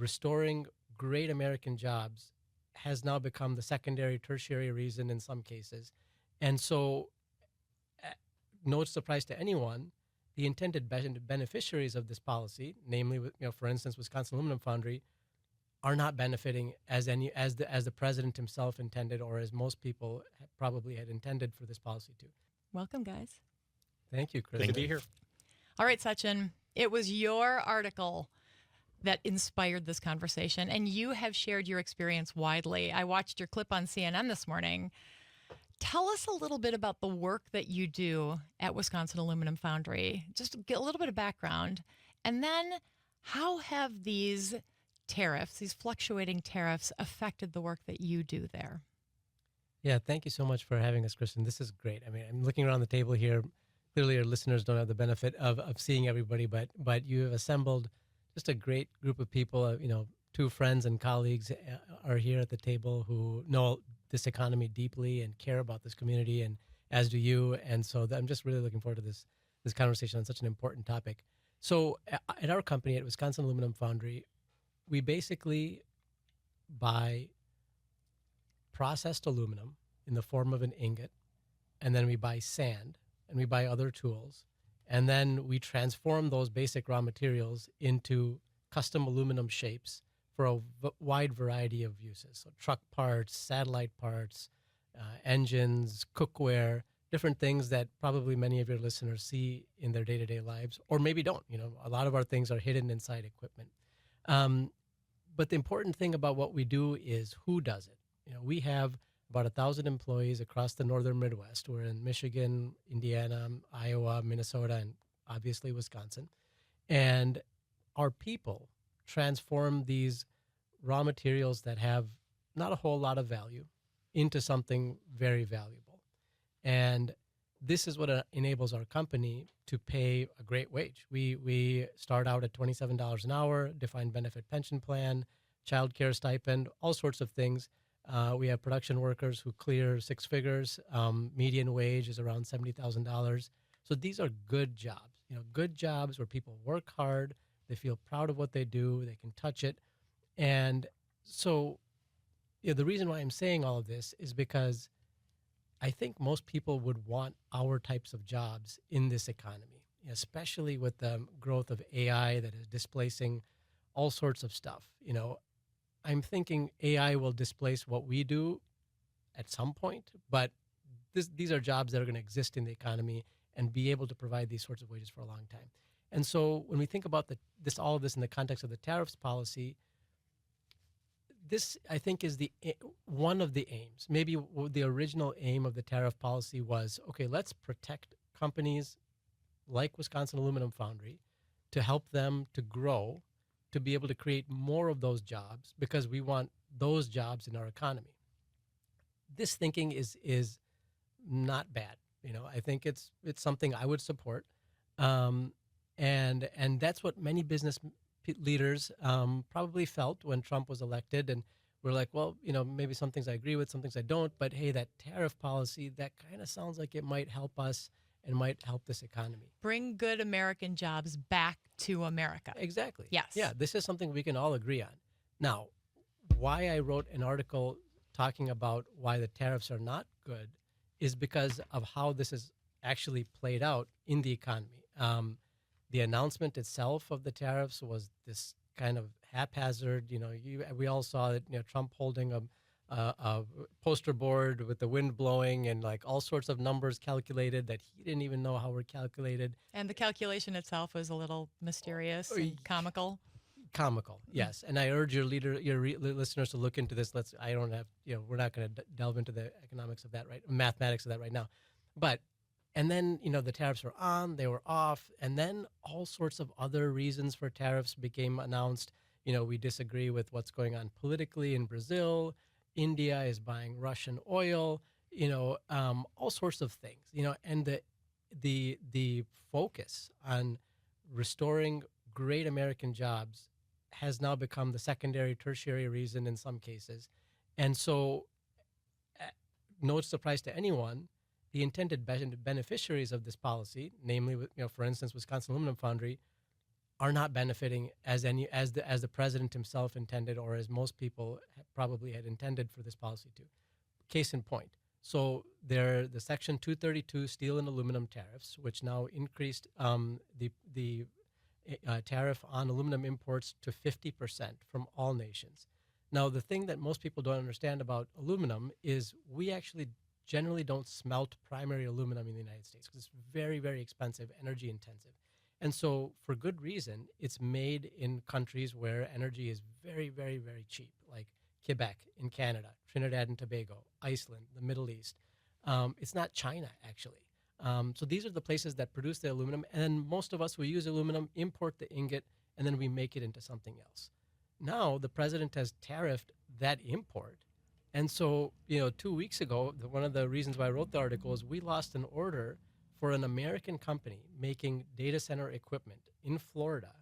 restoring great American jobs has now become the secondary, tertiary reason in some cases. And so, no surprise to anyone, the intended beneficiaries of this policy, namely, for instance, Wisconsin Aluminum Foundry, are not benefiting as the president himself intended, or as most people probably had intended for this policy to. Welcome, guys. Thank you, Kristin. Good to be here. All right, Sachin, it was your article that inspired this conversation, and you have shared your experience widely. I watched your clip on CNN this morning. Tell us a little bit about the work that you do at Wisconsin Aluminum Foundry. Just get a little bit of background. And then how have these tariffs, these fluctuating tariffs, affected the work that you do there? Yeah, thank you so much for having us, Kristin. This is great. I mean, I'm looking around the table here. Clearly, our listeners don't have the benefit of seeing everybody, but you have assembled just a great group of people. Two friends and colleagues are here at the table who know this economy deeply and care about this community, and as do you. And so I'm just really looking forward to this conversation on such an important topic. So at our company, at Wisconsin Aluminum Foundry, we basically buy processed aluminum in the form of an ingot, and then we buy sand, and we buy other tools, and then we transform those basic raw materials into custom aluminum shapes for a wide variety of uses. So truck parts, satellite parts, engines, cookware, different things that probably many of your listeners see in their day-to-day lives, or maybe don't. A lot of our things are hidden inside equipment. But the important thing about what we do is who does it. We have about 1,000 employees across the northern Midwest. We're in Michigan, Indiana, Iowa, Minnesota, and obviously Wisconsin. And our people transform these raw materials that have not a whole lot of value into something very valuable. And this is what enables our company to pay a great wage. We start out at $27 an hour, defined benefit pension plan, child care stipend, all sorts of things. We have production workers who clear six figures. Median wage is around $70,000. So these are good jobs, good jobs where people work hard, they feel proud of what they do, they can touch it. And so the reason why I'm saying all of this is because I think most people would want our types of jobs in this economy, especially with the growth of AI that is displacing all sorts of stuff. I'm thinking AI will displace what we do at some point, but these are jobs that are going to exist in the economy and be able to provide these sorts of wages for a long time. And so when we think about all of this in the context of the tariffs policy, this, I think, is one of the aims. Maybe the original aim of the tariff policy was, okay, let's protect companies like Wisconsin Aluminum Foundry to help them to grow, to be able to create more of those jobs, because we want those jobs in our economy. This thinking is not bad. I think it's something I would support. And that's what many business leaders probably felt when Trump was elected. And we're like, well, maybe some things I agree with, some things I don't. But hey, that tariff policy, that kind of sounds like it might help us and might help this economy. Bring good American jobs back to America. Exactly. Yes. Yeah, this is something we can all agree on. Now, why I wrote an article talking about why the tariffs are not good is because of how this is actually played out in the economy. The announcement itself of the tariffs was this kind of haphazard. We all saw it. Trump holding a poster board with the wind blowing and like all sorts of numbers calculated that he didn't even know how were calculated. And the calculation itself was a little mysterious and comical. Comical, yes. And I urge your listeners to look into this. We're not going to delve into the economics of that, mathematics of that right now. And then, the tariffs were on, they were off, and then all sorts of other reasons for tariffs became announced. We disagree with what's going on politically in Brazil. India is buying Russian oil, all sorts of things, and the focus on restoring great American jobs has now become the secondary, tertiary reason in some cases. And so, no surprise to anyone, the intended beneficiaries of this policy, namely, for instance, Wisconsin Aluminum Foundry, are not benefiting as the president himself intended, or as most people probably had intended for this policy to. Case in point. So the Section 232 steel and aluminum tariffs, which now increased the tariff on aluminum imports to 50% from all nations. Now, the thing that most people don't understand about aluminum is we actually generally don't smelt primary aluminum in the United States because it's very, very expensive, energy intensive. And so for good reason, it's made in countries where energy is very, very, very cheap, like Quebec in Canada, Trinidad and Tobago, Iceland, the Middle East. It's not China, actually. So these are the places that produce the aluminum. And then most of us who use aluminum import the ingot, and then we make it into something else. Now the president has tariffed that import. And so, 2 weeks ago, one of the reasons why I wrote the article is we lost an order for an American company making data center equipment in Florida.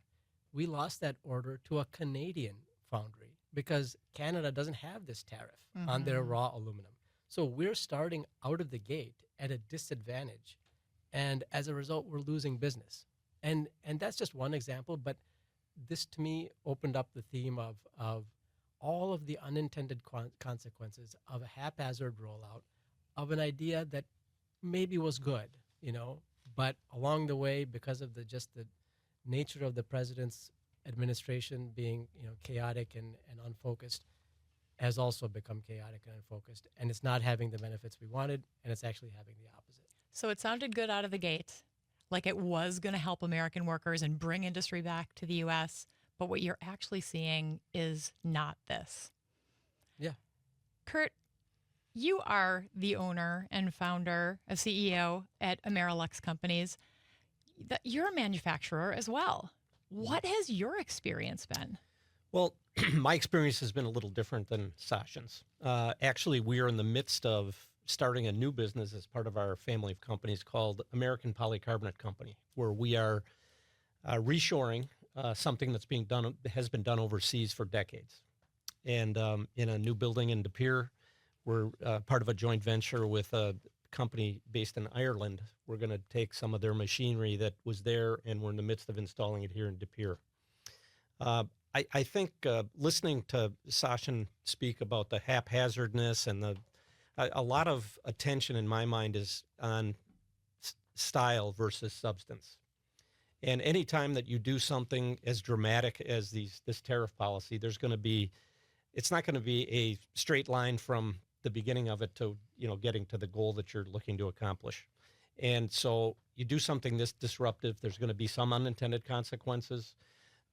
We lost that order to a Canadian foundry because Canada doesn't have this tariff on their raw aluminum. So we're starting out of the gate at a disadvantage. And as a result, we're losing business. And that's just one example, but this to me opened up the theme of all of the unintended consequences of a haphazard rollout of an idea that maybe was good, but along the way, because of the nature of the president's administration being, chaotic and unfocused, has also become chaotic and unfocused. And it's not having the benefits we wanted, and it's actually having the opposite. So it sounded good out of the gate, like it was going to help American workers and bring industry back to the U.S., but what you're actually seeing is not this. Yeah. Kurt, you are the owner and founder, a CEO at Amerilux Companies. You're a manufacturer as well. What has your experience been? Well, my experience has been a little different than Sachin's. Actually, we are in the midst of starting a new business as part of our family of companies called American Polycarbonate Company, where we are reshoring something has been done overseas for decades. And in a new building in De Pere, we're part of a joint venture with a company based in Ireland. We're going to take some of their machinery that was there, and we're in the midst of installing it here in De Pere. I think listening to Sachin speak about the haphazardness and a lot of attention in my mind is on style versus substance. And any time that you do something as dramatic as this tariff policy, it's not going to be a straight line from the beginning of it to getting to the goal that you're looking to accomplish. And so you do something this disruptive, there's going to be some unintended consequences.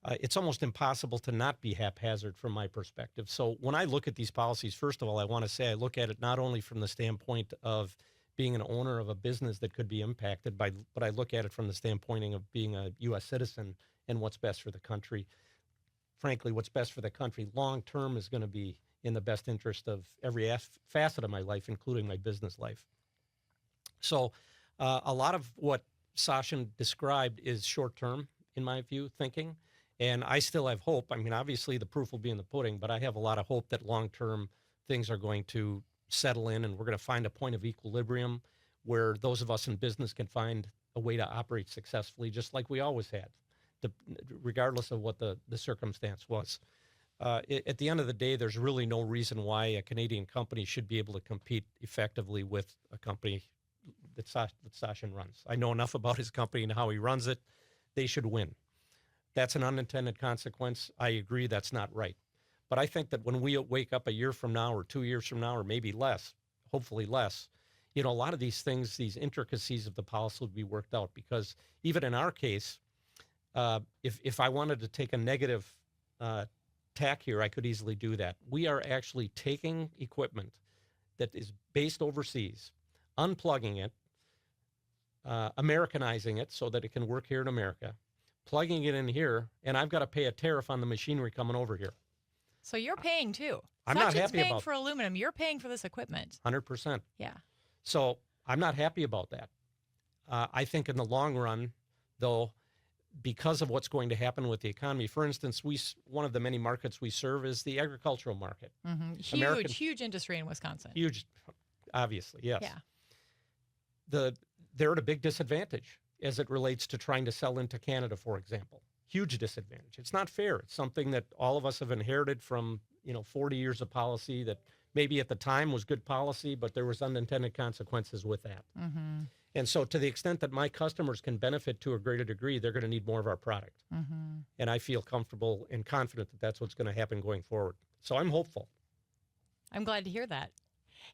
It's almost impossible to not be haphazard from my perspective. So when I look at these policies, first of all, I want to say I look at it not only from the standpoint of being an owner of a business that could be impacted by, but I look at it from the standpoint of being a U.S. citizen and what's best for the country. Frankly, what's best for the country long term is going to be in the best interest of every facet of my life, including my business life. So a lot of what Sachin described is short term, in my view, thinking. And I still have hope. I mean, obviously the proof will be in the pudding, but I have a lot of hope that long term things are going to settle in, and we're going to find a point of equilibrium where those of us in business can find a way to operate successfully, just like we always had, regardless of what the circumstance was. At the end of the day, there's really no reason why a Canadian company should be able to compete effectively with a company that Sachin runs. I know enough about his company and how he runs it. They should win. That's an unintended consequence. I agree that's not right. But I think that when we wake up a year from now or 2 years from now or maybe less, hopefully less, a lot of these things, these intricacies of the policy will be worked out, because even in our case, if I wanted to take a negative tack here, I could easily do that. We are actually taking equipment that is based overseas, unplugging it, Americanizing it so that it can work here in America, plugging it in here, and I've got to pay a tariff on the machinery coming over here. So you're paying too. I'm not happy paying about for aluminum. You're paying for this equipment. 100%. Yeah. So I'm not happy about that. I think in the long run, though, because of what's going to happen with the economy, for instance, one of the many markets we serve is the agricultural market. Mm-hmm. Huge industry in Wisconsin. Huge, obviously, yes. Yeah. They're at a big disadvantage as it relates to trying to sell into Canada, for example. huge disadvantage. It's not fair. It's something that all of us have inherited from, 40 years of policy that maybe at the time was good policy, but there was unintended consequences with that. Mm-hmm. And so to the extent that my customers can benefit to a greater degree, they're going to need more of our product. Mm-hmm. And I feel comfortable and confident that that's what's going to happen going forward. So I'm hopeful. I'm glad to hear that.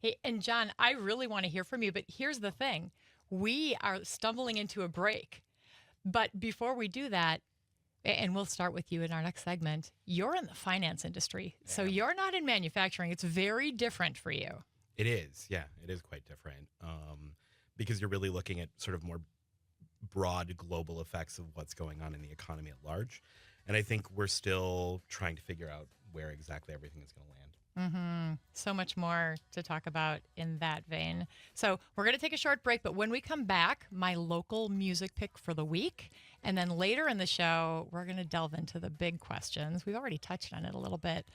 Hey, and John, I really want to hear from you, but here's the thing. We are stumbling into a break. But before we do that, and we'll start with you in our next segment, you're in the finance industry. Yeah. So you're not in manufacturing. It's very different for you. It is. Yeah, it is quite different. Because you're really looking at sort of more broad global effects of what's going on in the economy at large. And I think we're still trying to figure out where exactly everything is going to land. Mm-hmm. So much more to talk about in that vein. So we're going to take a short break, but when we come back, my local music pick for the week. And then later in the show, we're going to delve into the big questions. We've already touched on it a little bit,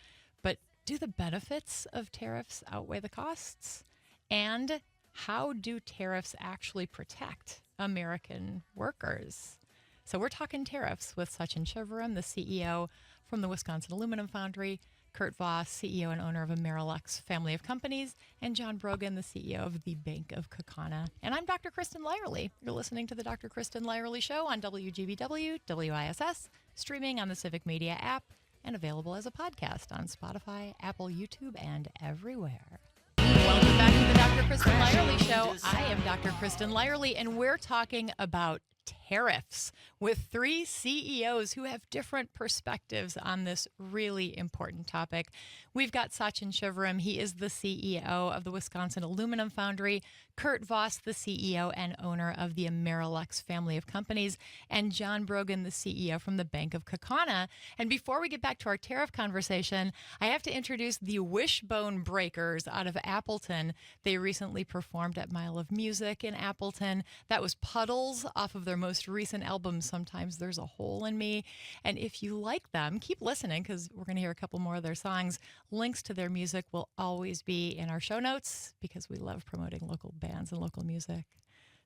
but do the benefits of tariffs outweigh the costs? And how do tariffs actually protect American workers? So we're talking tariffs with Sachin Shivaram, the CEO from the Wisconsin Aluminum Foundry, Kurt Voss, CEO and owner of Amerilex family of companies, and John Brogan, the CEO of the Bank of Kaukauna. And I'm Dr. Kristin Lyerly. You're listening to the Dr. Kristin Lyerly Show on WGBW, WISS, streaming on the Civic Media app, and available as a podcast on Spotify, Apple, YouTube, and everywhere. Welcome back to the Dr. Kristin Lyerly Show. I am Dr. Kristin Lyerly, and we're talking about tariffs with three CEOs who have different perspectives on this really important topic. We've got Sachin Shivaram. He is the CEO of the Wisconsin Aluminum Foundry. Kurt Voss, the CEO and owner of the Amerilex family of companies, and John Brogan, the CEO from the Bank of Kaukauna. And before we get back to our tariff conversation, I have to introduce the Wishbone Breakers out of Appleton. They recently performed at Mile of Music in Appleton. That was Puddles off of their most recent album, Sometimes There's a Hole in Me. And if you like them, keep listening because we're going to hear a couple more of their songs. Links to their music will always be in our show notes because we love promoting local bands and local music.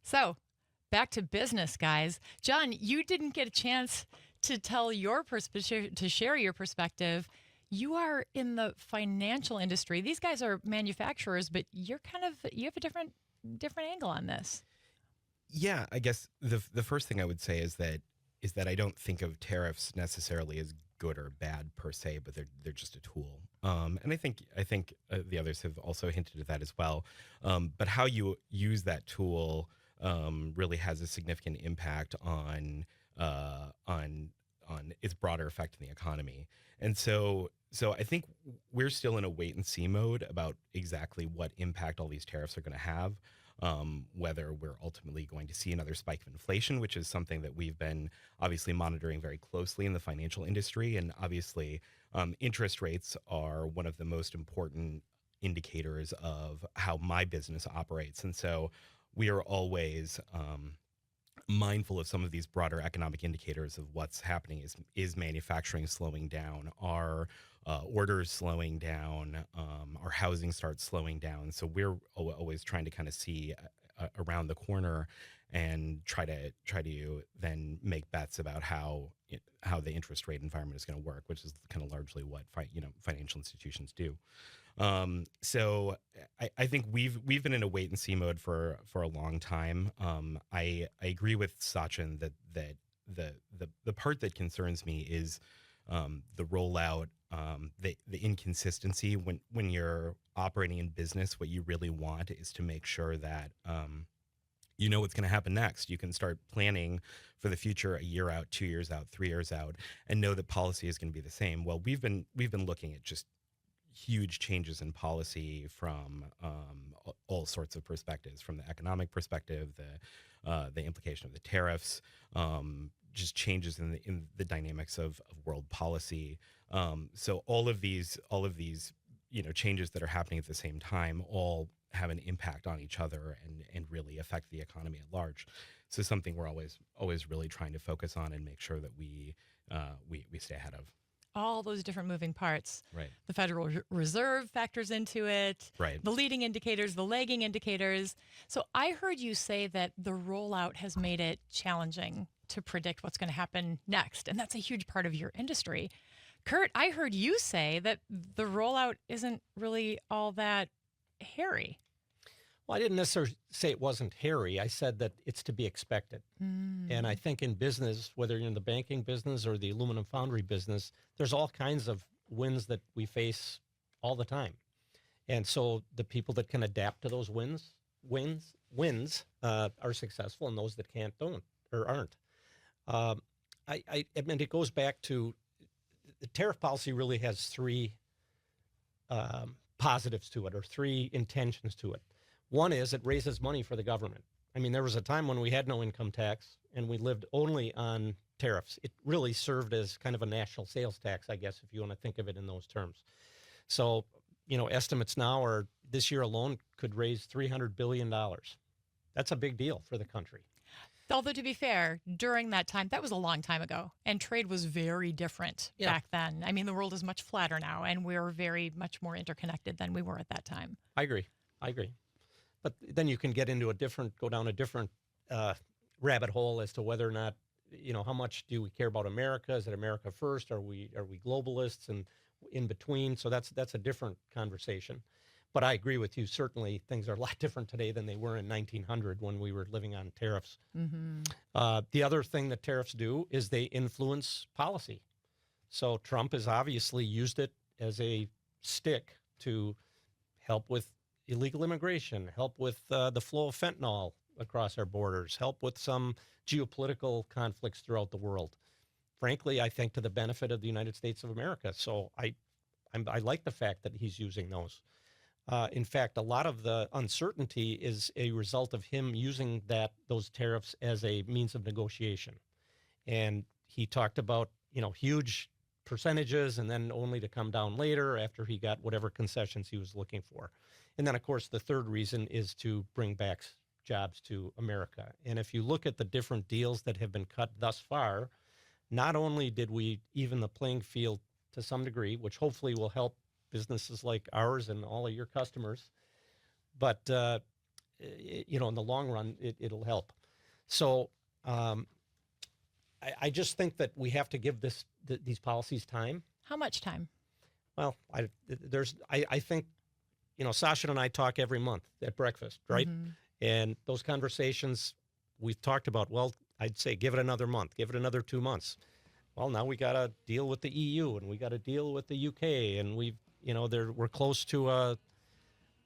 So back to business, guys. John, you didn't get a chance to tell your perspective, to share your perspective. You are in the financial industry. These guys are manufacturers, but you have a different angle on this. Yeah, I guess the first thing I would say is that I don't think of tariffs necessarily as good or bad per se, but they're just a tool. And I think the others have also hinted at that as well. But how you use that tool really has a significant impact on its broader effect in the economy. And so I think we're still in a wait and see mode about exactly what impact all these tariffs are going to have. Whether we're ultimately going to see another spike of inflation, which is something that we've been obviously monitoring very closely in the financial industry. And obviously, interest rates are one of the most important indicators of how my business operates. And so we are always mindful of some of these broader economic indicators of what's happening. Is manufacturing slowing down? Are orders slowing down? Our housing starts slowing down. So we're always trying to kind of see around the corner and try to then make bets about how the interest rate environment is going to work, which is kind of largely what financial institutions do. So I think we've been in a wait and see mode for a long time. I agree with Sachin that the part that concerns me is the rollout, the inconsistency. When you're operating in business, what you really want is to make sure that you know what's going to happen next. You can start planning for the future a year out, 2 years out, 3 years out, and know that policy is going to be the same. Well, we've been looking at just huge changes in policy from all sorts of perspectives, from the economic perspective, the implication of the tariffs, just changes in the dynamics of world policy. So all of these changes that are happening at the same time all have an impact on each other and really affect the economy at large. So something we're always really trying to focus on and make sure that we stay ahead of. All those different moving parts. Right. The Federal Reserve factors into it. Right. The leading indicators, the lagging indicators. So I heard you say that the rollout has made it challenging to predict what's going to happen next. And that's a huge part of your industry. Kurt, I heard you say that the rollout isn't really all that hairy. Well, I didn't necessarily say it wasn't hairy. I said that it's to be expected. And I think in business, whether you're in the banking business or the aluminum foundry business, there's all kinds of wins that we face all the time. And so the people that can adapt to those wins are successful, and those that can't don't or aren't. I mean, it goes back to the tariff policy really has three positives to it, or three intentions to it. One is it raises money for the government. I mean, there was a time when we had no income tax and we lived only on tariffs. It really served as kind of a national sales tax, I guess, if you want to think of it in those terms. So, estimates now are this year alone could raise $300 billion. That's a big deal for the country. Although, to be fair, during that time, that was a long time ago, and trade was very different back then. I mean, the world is much flatter now, and we're very much more interconnected than we were at that time. I agree. But then you can go down a different rabbit hole as to whether or not, how much do we care about America? Is it America first? Are we globalists and in between? So that's a different conversation. But I agree with you. Certainly, things are a lot different today than they were in 1900 when we were living on tariffs. The other thing that tariffs do is they influence policy. So Trump has obviously used it as a stick to help with illegal immigration, help with the flow of fentanyl across our borders, help with some geopolitical conflicts throughout the world. Frankly, I think to the benefit of the United States of America. So I like the fact that he's using those. In fact, a lot of the uncertainty is a result of him using those tariffs as a means of negotiation. And he talked about, huge percentages and then only to come down later after he got whatever concessions he was looking for. And then, of course, the third reason is to bring back jobs to America. And if you look at the different deals that have been cut thus far, not only did we even the playing field to some degree, which hopefully will help businesses like ours and all of your customers, but in the long run, it'll help. So I just think that we have to give these policies time. How much time? Well, I think, Sasha and I talk every month at breakfast, right? And those conversations we've talked about, well, I'd say give it another month, give it another 2 months. Well, now we got to deal with the EU and we got to deal with the UK, and we're close to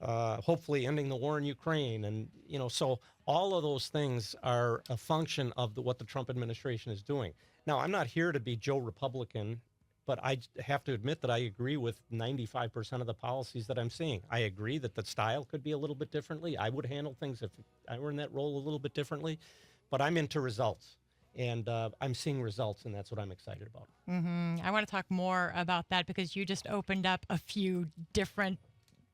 hopefully ending the war in Ukraine. And, so all of those things are a function of what the Trump administration is doing. Now, I'm not here to be Joe Republican, but I have to admit that I agree with 95% of the policies that I'm seeing. I agree that the style could be a little bit differently. I would handle things if I were in that role a little bit differently, but I'm into results. And I'm seeing results, and that's what I'm excited about. I want to talk more about that because you just opened up a few different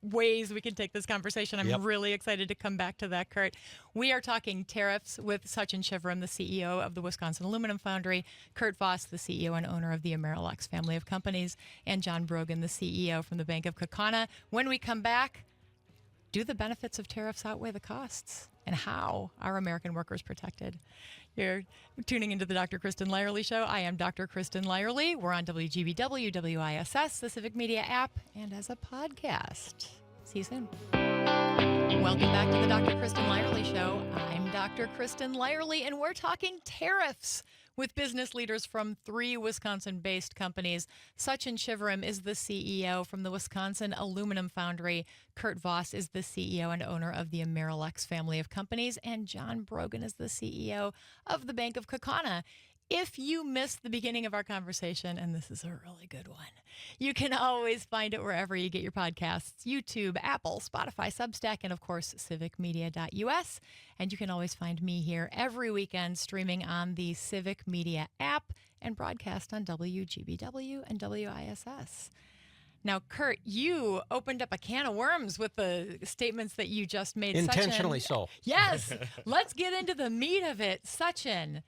ways we can take this conversation. I'm really excited to come back to that, Kurt. We are talking tariffs with Sachin Shivaram, the CEO of the Wisconsin Aluminum Foundry, Kurt Voss, the CEO and owner of the Amerilex family of companies, and John Brogan, the CEO from the Bank of Kaukauna. When we come back, do the benefits of tariffs outweigh the costs? And how are American workers protected? You're tuning into the Dr. Kristin Lyerly Show. I am Dr. Kristin Lyerly. We're on WGBW, WISS, the Civic Media app, and as a podcast. See you soon. Welcome back to the Dr. Kristin Lyerly Show. I'm Dr. Kristin Lyerly, and we're talking tariffs with business leaders from 3 Wisconsin-based companies. Sachin Shivaram is the CEO from the Wisconsin Aluminum Foundry. Kurt Voss is the CEO and owner of the Amerilex family of companies. And John Brogan is the CEO of the Bank of Kaukauna. If you missed the beginning of our conversation, and this is a really good one, you can always find it wherever you get your podcasts: YouTube, Apple, Spotify, Substack, and of course, civicmedia.us. And you can always find me here every weekend streaming on the Civic Media app and broadcast on WGBW and WISS. Now, Kurt, you opened up a can of worms with the statements that you just made. Intentionally so. Yes. Let's get into the meat of it. Sachin,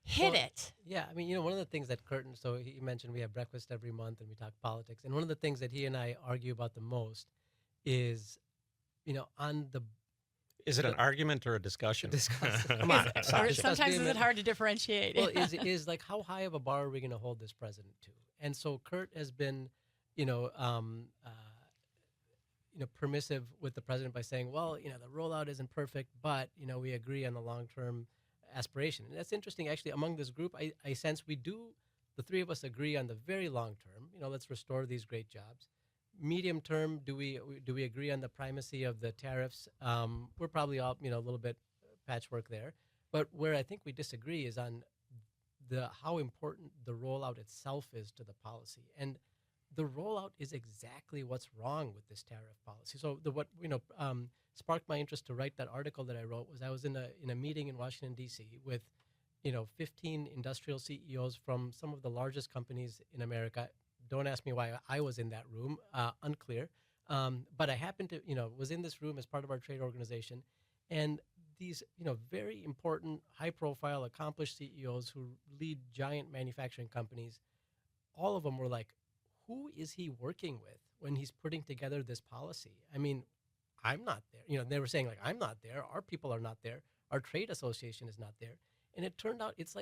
hit it. Yeah, I mean, one of the things that Curtin, so he mentioned we have breakfast every month and we talk politics. And one of the things that he and I argue about the most is, Is it an argument or a discussion? Come on. Or Sasha. sometimes is it hard to differentiate? Well, is like how high of a bar are we going to hold this president to? And so Kurt has been, you know, permissive with the president by saying, well, the rollout isn't perfect, but we agree on the long-term aspiration. And that's interesting, actually. Among this group, I sense the three of us agree on the very long term. Let's restore these great jobs. Medium term, do we agree on the primacy of the tariffs? We're probably all a little bit patchwork there. But where I think we disagree is on how important the rollout itself is to the policy. And the rollout is exactly what's wrong with this tariff policy. So what sparked my interest to write that article that I wrote was I was in a meeting in Washington D.C. with 15 industrial CEOs from some of the largest companies in America. Don't ask me why I was in that room, unclear. But I happened to was in this room as part of our trade organization, and these very important, high-profile, accomplished CEOs who lead giant manufacturing companies, all of them were like, who is he working with when he's putting together this policy? I mean, I'm not there. They were saying, like, I'm not there. Our people are not there. Our trade association is not there. And it turned out it's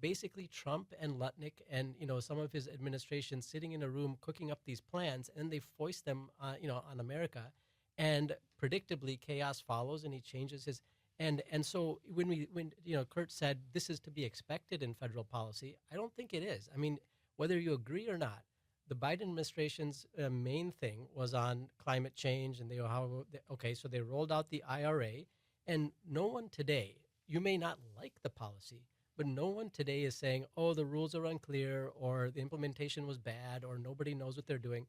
basically Trump and Lutnick and, some of his administration sitting in a room cooking up these plans, and they foist them, on America. And predictably, chaos follows, and he changes his. And so when Kurt said this is to be expected in federal policy, I don't think it is. I mean, whether you agree or not, the Biden administration's main thing was on climate change, and so they rolled out the IRA, and no one today, you may not like the policy, but no one today is saying, oh, the rules are unclear, or the implementation was bad, or nobody knows what they're doing.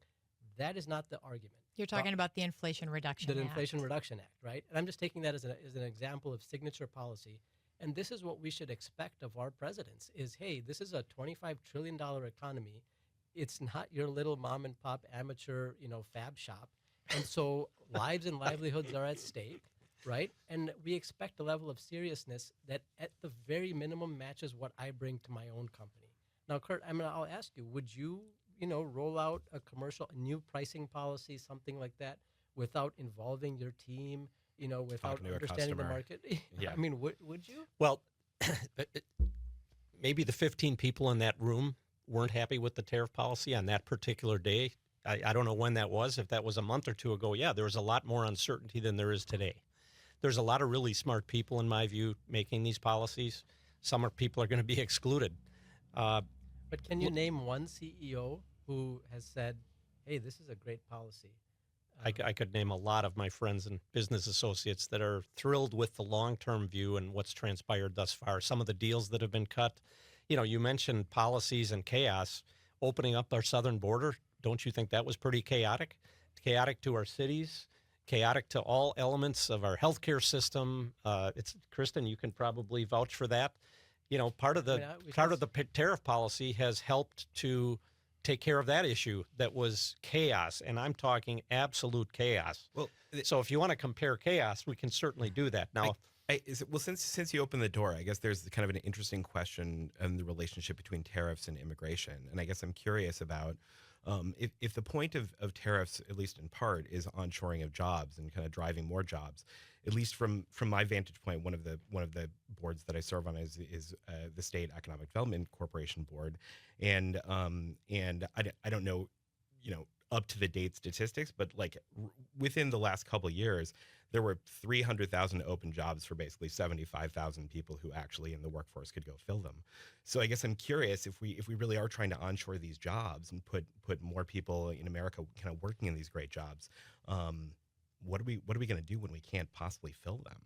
That is not the argument. You're talking about the Inflation Reduction Act. The Inflation Reduction Act, right? And I'm just taking that as an example of signature policy. And this is what we should expect of our presidents is, hey, this is a $25 trillion economy. It's not your little mom and pop amateur, fab shop. And so lives and livelihoods are at stake, right? And we expect a level of seriousness that at the very minimum matches what I bring to my own company. Now, Kurt, I'll ask you, would you, roll out a new pricing policy, something like that, without involving your team, without understanding the market? Yeah. I mean, would you? Well, maybe the 15 people in that room weren't happy with the tariff policy on that particular day. I don't know when that was. If that was a month or two ago, yeah, there was a lot more uncertainty than there is today. There's a lot of really smart people, in my view, making these policies. Some people are going to be excluded. But can you name one CEO who has said, hey, this is a great policy? I could name a lot of my friends and business associates that are thrilled with the long-term view and what's transpired thus far. Some of the deals that have been cut. You mentioned policies and chaos. Opening up our southern border, don't you think that was pretty chaotic? Chaotic to our cities, chaotic to all elements of our healthcare system. Kristin, you can probably vouch for that. Part of the tariff policy has helped to take care of that issue that was chaos, and I'm talking absolute chaos. Well, so if you want to compare chaos, we can certainly do that. Now, since you opened the door, I guess there's kind of an interesting question in the relationship between tariffs and immigration, and I guess I'm curious about if the point of tariffs, at least in part, is onshoring of jobs and kind of driving more jobs. At least from my vantage point, one of the boards that I serve on is the State Economic Development Corporation board, and I don't know, up to the date statistics, but within the last couple of years, there were 300,000 open jobs for basically 75,000 people who actually in the workforce could go fill them. So I guess I'm curious if we really are trying to onshore these jobs and put more people in America kind of working in these great jobs. What are we going to do when we can't possibly fill them?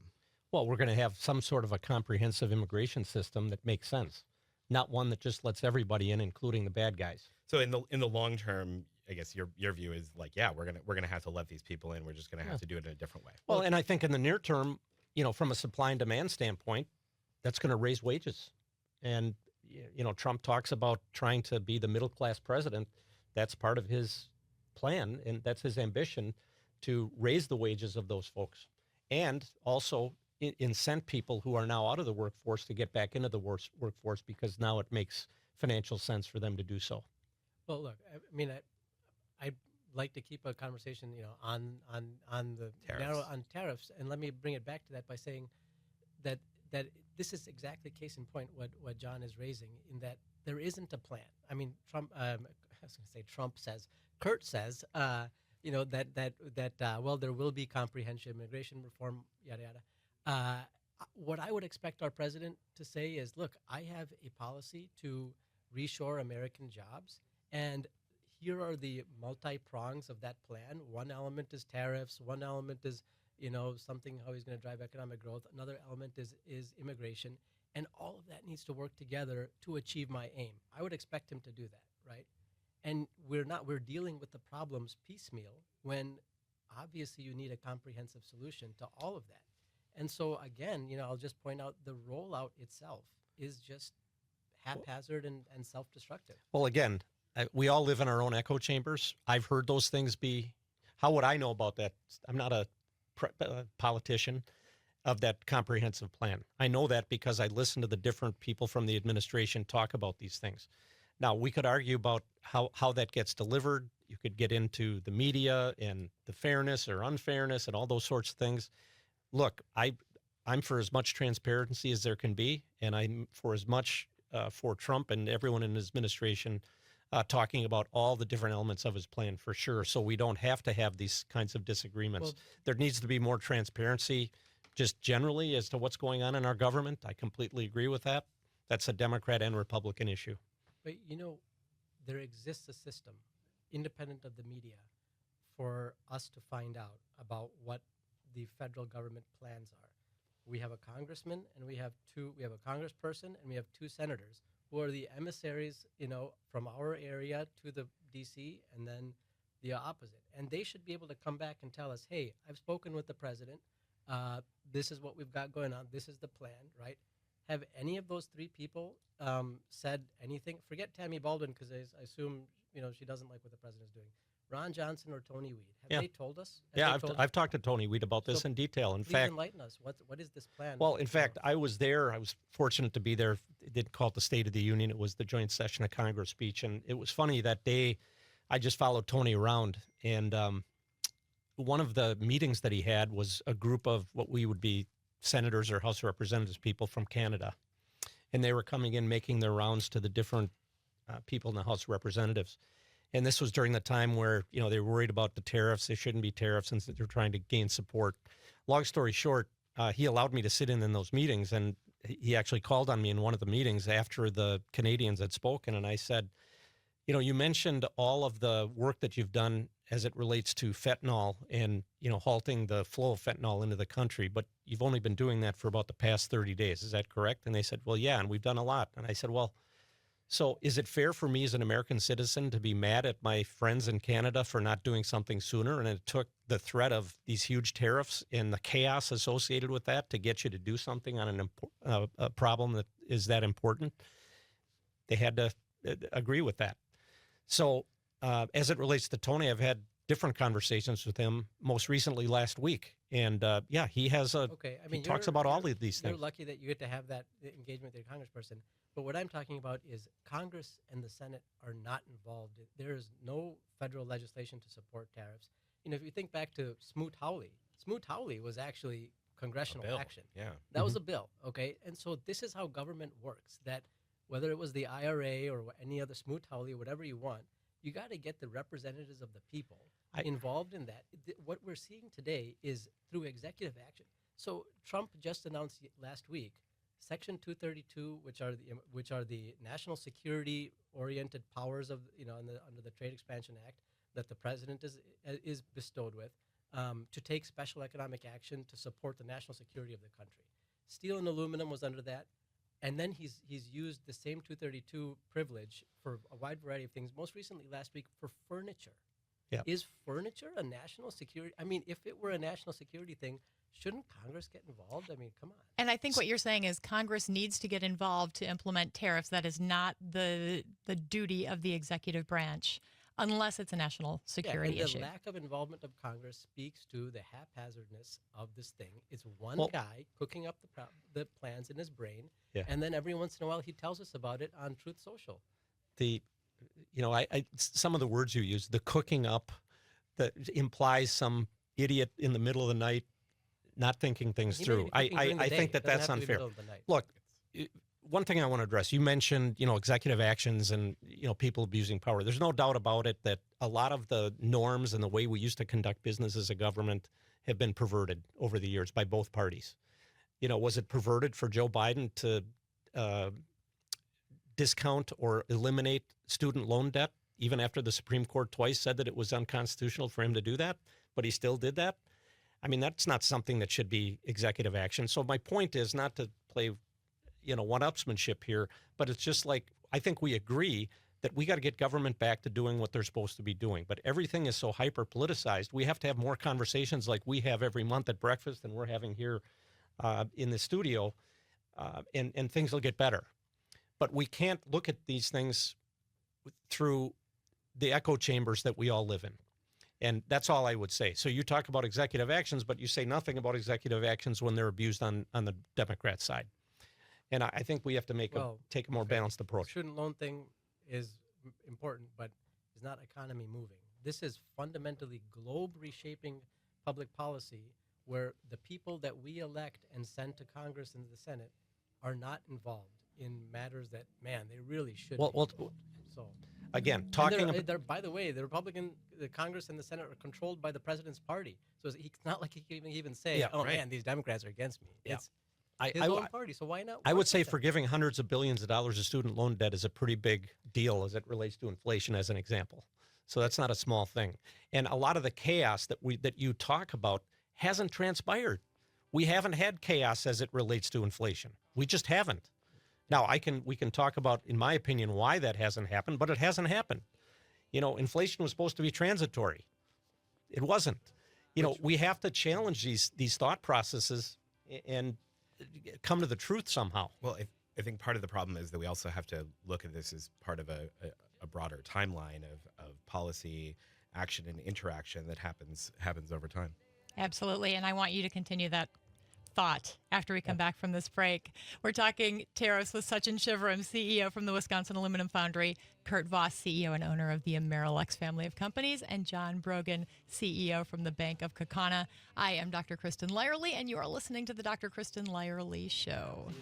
Well, we're going to have some sort of a comprehensive immigration system that makes sense, not one that just lets everybody in, including the bad guys. So in the long term, I guess your view is we're gonna have to let these people in. We're just gonna have to do it in a different way. Well, and I think in the near term, from a supply and demand standpoint, that's going to raise wages. And Trump talks about trying to be the middle class president. That's part of his plan, and that's his ambition, to raise the wages of those folks, and also incent people who are now out of the workforce to get back into the workforce, because now it makes financial sense for them to do so. Well, look, I mean, I like to keep a conversation, on the Tariffs. on tariffs, and let me bring it back to that by saying that this is exactly case in point what John is raising, in that there isn't a plan. I mean, Trump. I was going to say Trump says. Kurt says. Well, there will be comprehensive immigration reform, yada yada. What I would expect our president to say is, look, I have a policy to reshore American jobs, and here are the multi-prongs of that plan. One element is tariffs. One element is, something how he's going to drive economic growth. Another element is immigration. And all of that needs to work together to achieve my aim. I would expect him to do that, right? And we're dealing with the problems piecemeal, when obviously you need a comprehensive solution to all of that. And so again, I'll just point out the rollout itself is just haphazard and self-destructive. Well, again, we all live in our own echo chambers. I've heard those things be. How would I know about that? I'm not a politician of that comprehensive plan. I know that because I listen to the different people from the administration talk about these things. Now, we could argue about how that gets delivered. You could get into the media and the fairness or unfairness and all those sorts of things. Look, I'm for as much transparency as there can be, and I'm for as much for Trump and everyone in his administration talking about all the different elements of his plan, for sure, so we don't have to have these kinds of disagreements. Well, there needs to be more transparency just generally as to what's going on in our government. I completely agree with that. That's a Democrat and Republican issue. But, there exists a system, independent of the media, for us to find out about what the federal government plans are. We have a congressman, and we have a congressperson, and we have two senators who are the emissaries, from our area to the DC, and then the opposite. And they should be able to come back and tell us, hey, I've spoken with the president. This is what we've got going on. This is the plan, right? Have any of those three people said anything? Forget Tammy Baldwin, because I assume she doesn't like what the president's doing. Ron Johnson or Tony Weed, have they told us? I've talked to Tony Weed about this in detail. In fact, enlighten us. What is this plan? Well, in fact, I was there. I was fortunate to be there. They didn't call it the State of the Union. It was the joint session of Congress speech, and it was funny that day. I just followed Tony around, and one of the meetings that he had was a group of what we would be senators or House of Representatives people from Canada, and they were coming in, making their rounds to the different people in the House of Representatives. And this was during the time where, they were worried about the tariffs. There shouldn't be tariffs, since they're trying to gain support. Long story short, he allowed me to sit in those meetings, and he actually called on me in one of the meetings after the Canadians had spoken. And I said, you mentioned all of the work that you've done as it relates to fentanyl and, halting the flow of fentanyl into the country, but you've only been doing that for about the past 30 days. Is that correct? And they said, well, yeah, and we've done a lot. And I said, well, so is it fair for me as an American citizen to be mad at my friends in Canada for not doing something sooner? And it took the threat of these huge tariffs and the chaos associated with that to get you to do something on a problem that is that important. They had to agree with that. So as it relates to Tony, I've had different conversations with him, most recently last week. And he has he talks about all of these things. You're lucky that you get to have that engagement with your congressperson. But what I'm talking about is Congress and the Senate are not involved. There is no federal legislation to support tariffs. If you think back to Smoot-Hawley was actually congressional action. Yeah. That was a bill, okay? And so this is how government works, that whether it was the IRA or any other Smoot-Hawley, whatever you want, you got to get the representatives of the people involved in that. What we're seeing today is through executive action. So Trump just announced last week Section 232, which are the national security oriented powers of under the Trade Expansion Act that the president is bestowed with to take special economic action to support the national security of the country. Steel and aluminum was under that, and then he's used the same 232 privilege for a wide variety of things. Most recently, last week, for furniture. Yeah. Is furniture a national security? I mean, if it were a national security thing, shouldn't Congress get involved? I mean, come on. And I think what you're saying is Congress needs to get involved to implement tariffs. That is not the duty of the executive branch, unless it's a national security issue. The lack of involvement of Congress speaks to the haphazardness of this thing. It's one guy cooking up the plans in his brain, and then every once in a while he tells us about it on Truth Social. Some of the words you use, the cooking up that implies some idiot in the middle of the night not thinking things through. I think that's unfair. Look, one thing I want to address, you mentioned, executive actions and, people abusing power. There's no doubt about it that a lot of the norms and the way we used to conduct business as a government have been perverted over the years by both parties. Was it perverted for Joe Biden to discount or eliminate student loan debt, even after the Supreme Court twice said that it was unconstitutional for him to do that, but he still did that? I mean, that's not something that should be executive action. So my point is not to play, one-upsmanship here, but it's just like, I think we agree that we got to get government back to doing what they're supposed to be doing. But everything is so hyper-politicized, we have to have more conversations like we have every month at breakfast and we're having here in the studio, and things will get better. But we can't look at these things through the echo chambers that we all live in. And that's all I would say. So you talk about executive actions, but you say nothing about executive actions when they're abused on the Democrat side. And I think we have to take a more balanced approach. The student loan thing is important, but is not economy moving. This is fundamentally globe reshaping public policy where the people that we elect and send to Congress and the Senate are not involved in matters that, man, they really should be involved. So again, by the way, the Congress and the Senate are controlled by the president's party. So it's not like he can even say, man, these Democrats are against me. Yeah. It's his own party, so why not? I would say forgiving hundreds of billions of dollars of student loan debt is a pretty big deal as it relates to inflation, as an example. So that's not a small thing. And a lot of the chaos that you talk about hasn't transpired. We haven't had chaos as it relates to inflation. We just haven't. Now, we can talk about, in my opinion, why that hasn't happened, but it hasn't happened. Inflation was supposed to be transitory. It wasn't. We have to challenge these thought processes and come to the truth somehow. Well, I think part of the problem is that we also have to look at this as part of a broader timeline of policy, action, and interaction that happens over time. Absolutely. And I want you to continue that thought after we come back from this break. We're talking tariffs with Sachin Shivaram, CEO from the Wisconsin Aluminum Foundry, Kurt Voss, CEO and owner of the Amerilex family of companies, and John Brogan, CEO from the Bank of Kaukauna. I am Dr. Kristin Lyerly, and you are listening to the Dr. Kristin Lyerly Show.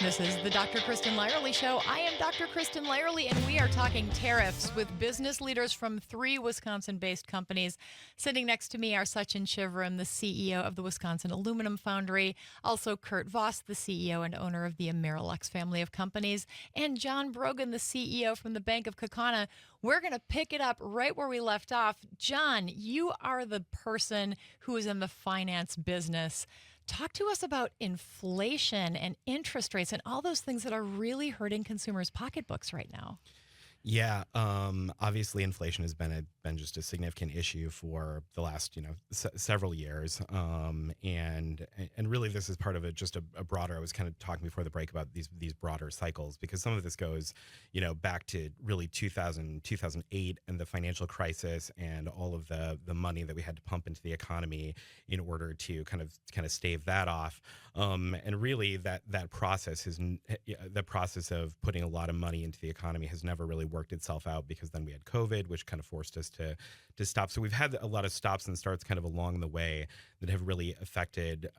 This is the Dr. Kristin Lyerly Show. I am Dr. Kristin Lyerly, and we are talking tariffs with business leaders from 3 Wisconsin-based companies. Sitting next to me are Sachin Shivaram, the CEO of the Wisconsin Aluminum Foundry, also Kurt Voss, the CEO and owner of the Amerilex family of companies, and John Brogan, the CEO from the Bank of Kaukauna. We're going to pick it up right where we left off. John, you are the person who is in the finance business. Talk to us about inflation and interest rates and all those things that are really hurting consumers' pocketbooks right now. Yeah, obviously inflation has been just a significant issue for the last several years, and really this is part of just a broader. I was kind of talking before the break about these broader cycles, because some of this goes back to really 2008 and the financial crisis and all of the money that we had to pump into the economy in order to kind of stave that off, and really that process the process of putting a lot of money into the economy has never really worked itself out, because then we had COVID, which kind of forced us to stop. So we've had a lot of stops and starts kind of along the way that have really affected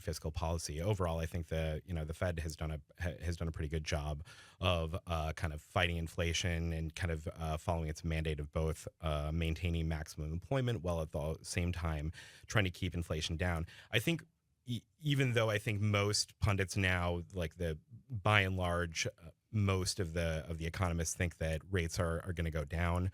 fiscal policy. Overall, I think the Fed has done a pretty good job of kind of fighting inflation and kind of following its mandate of both maintaining maximum employment while at the same time trying to keep inflation down. I think even though I think most pundits now, by and large, most of the economists think that rates are going to go down,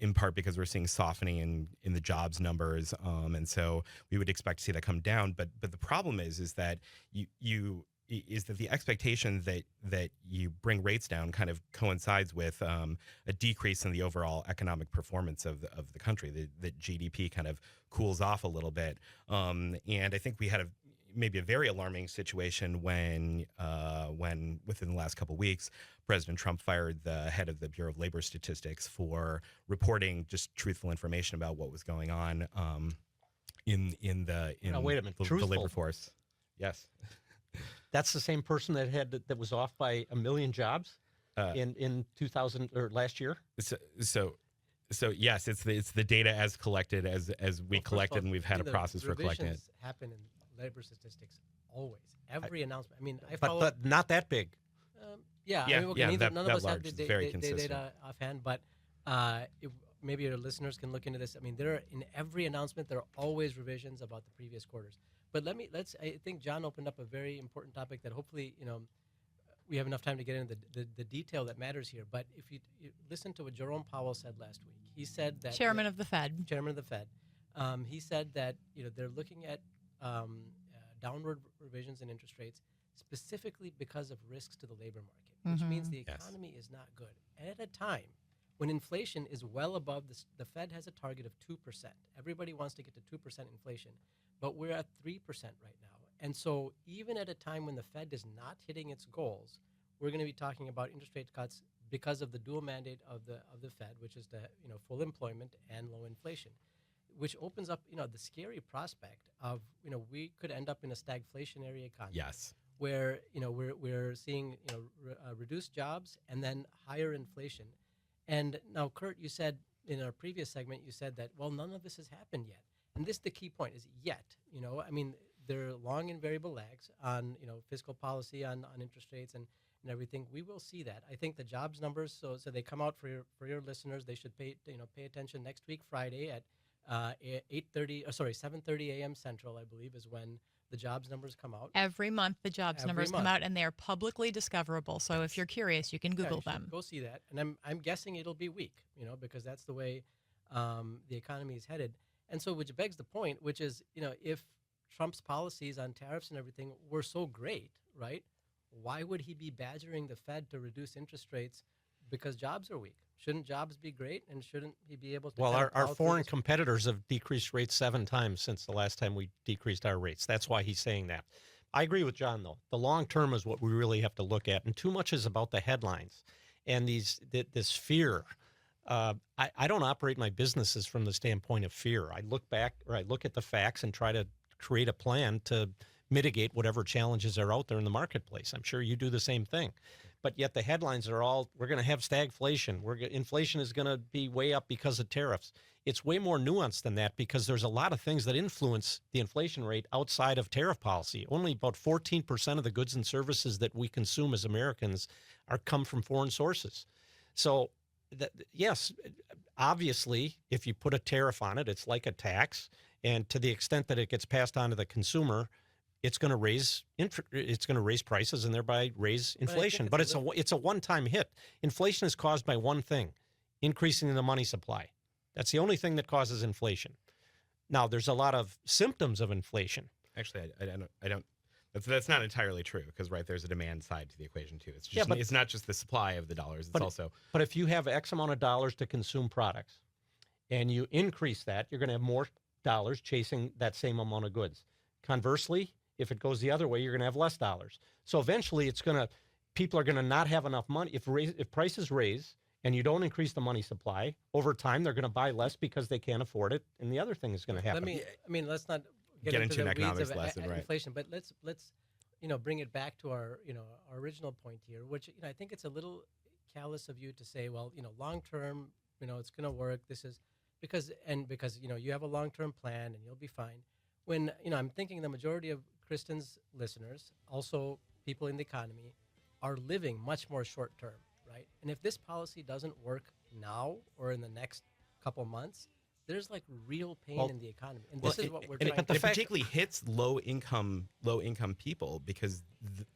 in part because we're seeing softening in the jobs numbers, and so we would expect to see that come down. But the problem is that the expectation that you bring rates down kind of coincides with a decrease in the overall economic performance of the country. That GDP kind of cools off a little bit, and I think we had maybe a very alarming situation when within the last couple of weeks, President Trump fired the head of the Bureau of Labor Statistics for reporting just truthful information about what was going on in the labor force. Yes. That's the same person that was off by 1 million jobs in 2000 or last year. So So yes, it's the data as collected as we Well, first collect of it, and all, we've had a the process for collecting it. revisions happen in labor statistics always. Every announcement. I mean, I But follow. not that big. Yeah, I Yeah, mean, okay, yeah, neither, that- none that of us have large the is very the consistent. data offhand, but if maybe your listeners can look into this. I mean, there are, in every announcement, there are always revisions about the previous quarters. But I think John opened up a very important topic that hopefully, we have enough time to get into the detail that matters here. But if you listen to what Jerome Powell said last week, he said that Chairman of the Fed. Chairman of the Fed, he said that they're looking at downward revisions in interest rates specifically because of risks to the labor market, which means the Yes. economy is not good. And at a time when inflation is well above this, the Fed has a target of 2%. Everybody wants to get to 2% inflation, but we're at 3% right now. And so even at a time when the Fed is not hitting its goals, we're going to be talking about interest rate cuts because of the dual mandate of the Fed, which is the full employment and low inflation, which opens up the scary prospect of we could end up in a stagflationary economy. Yes. Where we're seeing reduced jobs and then higher inflation. And now, Kurt, you said in our previous segment, you said that none of this has happened yet. And this is the key point: is yet. I mean, there are long and variable lags on fiscal policy, on interest rates and everything. We will see that. I think the jobs numbers. So they come out for your listeners. They should pay attention next week, Friday at 7:30 a.m. Central, I believe, is when the jobs numbers come out. Every month, the jobs Every numbers come month. out, and they are publicly discoverable. So if you're curious, you can Yeah, Google you should them. go see that, and I'm guessing it'll be weak, because that's the way the economy is headed. And so, which begs the point, which is, if Trump's policies on tariffs and everything were so great, right? Why would he be badgering the Fed to reduce interest rates because jobs are weak? Shouldn't jobs be great, and shouldn't he be able to? Well, kind of our plow through foreign this? competitors have decreased rates 7 times since the last time we decreased our rates. That's why he's saying that. I agree with John, though. The long term is what we really have to look at, and too much is about the headlines and this fear. I don't operate my businesses from the standpoint of fear. I look back, or I look at the facts and try to create a plan to mitigate whatever challenges are out there in the marketplace. I'm sure you do the same thing. But yet the headlines are all, we're going to have stagflation. Inflation is going to be way up because of tariffs. It's way more nuanced than that because there's a lot of things that influence the inflation rate outside of tariff policy. Only about 14% of the goods and services that we consume as Americans come from foreign sources. So, yes, obviously, if you put a tariff on it, it's like a tax. And to the extent that it gets passed on to the consumer, it's going to raise prices and thereby raise inflation. But it's a one-time hit. Inflation is caused by one thing: increasing the money supply. That's the only thing that causes inflation. Now, there's a lot of symptoms of inflation. Actually, I don't. That's not entirely true because there's a demand side to the equation too. It's just Yeah, but- it's not just the supply of the dollars. It's also But if you have X amount of dollars to consume products, and you increase that, you're going to have more dollars chasing that same amount of goods. Conversely, if it goes the other way, you're going to have less dollars. So eventually, people are going to not have enough money. If prices raise and you don't increase the money supply, over time they're going to buy less because they can't afford it, and the other thing is going to happen. Let's not Get into the an weeds economics of lesson, right. inflation, but let's bring it back to our our original point here, which I think it's a little callous of you to say, well, long term, it's going to work. This is because you have a long term plan and you'll be fine. When I'm thinking the majority of Kristin's listeners, also people in the economy, are living much more short term, right? And if this policy doesn't work now or in the next couple months, there's real pain in the economy, and this is what we're trying. It particularly hits low income people because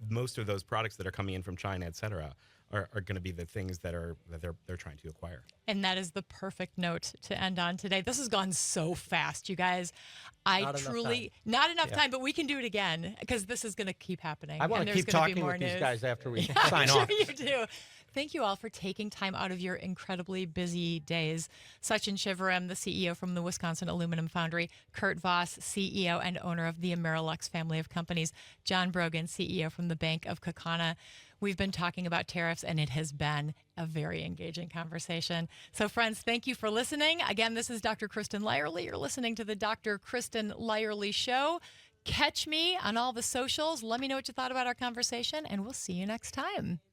most of those products that are coming in from China, et cetera, are going to be the things that they're trying to acquire. And that is the perfect note to end on today. This has gone so fast, you guys. Not enough time, but we can do it again because this is going to keep happening. I want to keep talking with these guys after we sign sure off. You do. Thank you all for taking time out of your incredibly busy days. Sachin Shivaram, the CEO from the Wisconsin Aluminum Foundry. Kurt Voss, CEO and owner of the Amerilux family of companies. John Brogan, CEO from the Bank of Kaukauna. We've been talking about tariffs, and it has been a very engaging conversation. So, friends, thank you for listening. Again, this is Dr. Kristin Lyerly. You're listening to the Dr. Kristin Lyerly Show. Catch me on all the socials. Let me know what you thought about our conversation, and we'll see you next time.